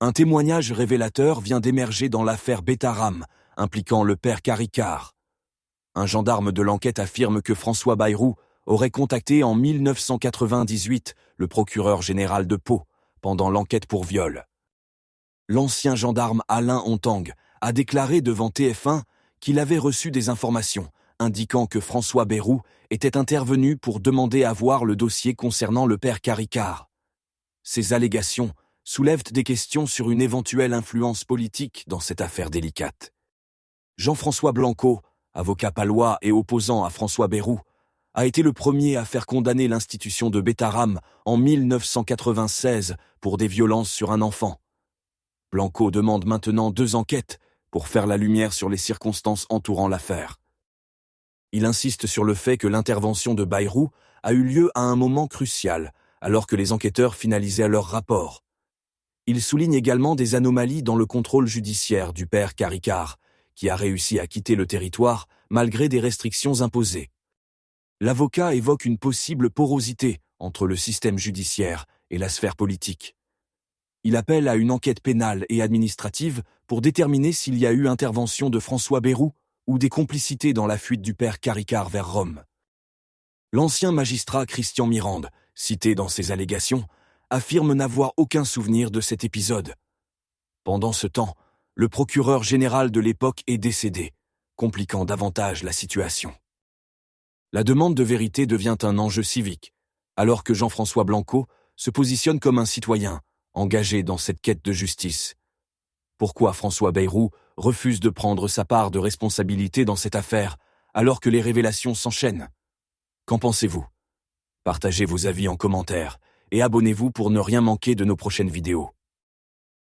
Un témoignage révélateur vient d'émerger dans l'affaire Betaram, impliquant le père Caricart. Un gendarme de l'enquête affirme que François Bayrou aurait contacté en 1998 le procureur général de Pau pendant l'enquête pour viol. L'ancien gendarme Alain Ontang a déclaré devant TF1 qu'il avait reçu des informations indiquant que François Bayrou était intervenu pour demander à voir le dossier concernant le père Caricart. Ces allégations soulèvent des questions sur une éventuelle influence politique dans cette affaire délicate. Jean-François Blanco, avocat palois et opposant à François Bayrou, a été le premier à faire condamner l'institution de Betaram en 1996 pour des violences sur un enfant. Blanco demande maintenant 2 enquêtes pour faire la lumière sur les circonstances entourant l'affaire. Il insiste sur le fait que l'intervention de Bayrou a eu lieu à un moment crucial, alors que les enquêteurs finalisaient leur rapport. Il souligne également des anomalies dans le contrôle judiciaire du père Caricart, qui a réussi à quitter le territoire malgré des restrictions imposées. L'avocat évoque une possible porosité entre le système judiciaire et la sphère politique. Il appelle à une enquête pénale et administrative pour déterminer s'il y a eu intervention de François Bayrou ou des complicités dans la fuite du père Caricart vers Rome. L'ancien magistrat Christian Mirande, cité dans ses allégations, affirme n'avoir aucun souvenir de cet épisode. Pendant ce temps, le procureur général de l'époque est décédé, compliquant davantage la situation. La demande de vérité devient un enjeu civique, alors que Jean-François Blanco se positionne comme un citoyen engagé dans cette quête de justice. Pourquoi François Bayrou refuse de prendre sa part de responsabilité dans cette affaire, alors que les révélations s'enchaînent? Qu'en pensez-vous? Partagez vos avis en commentaire et abonnez-vous pour ne rien manquer de nos prochaines vidéos.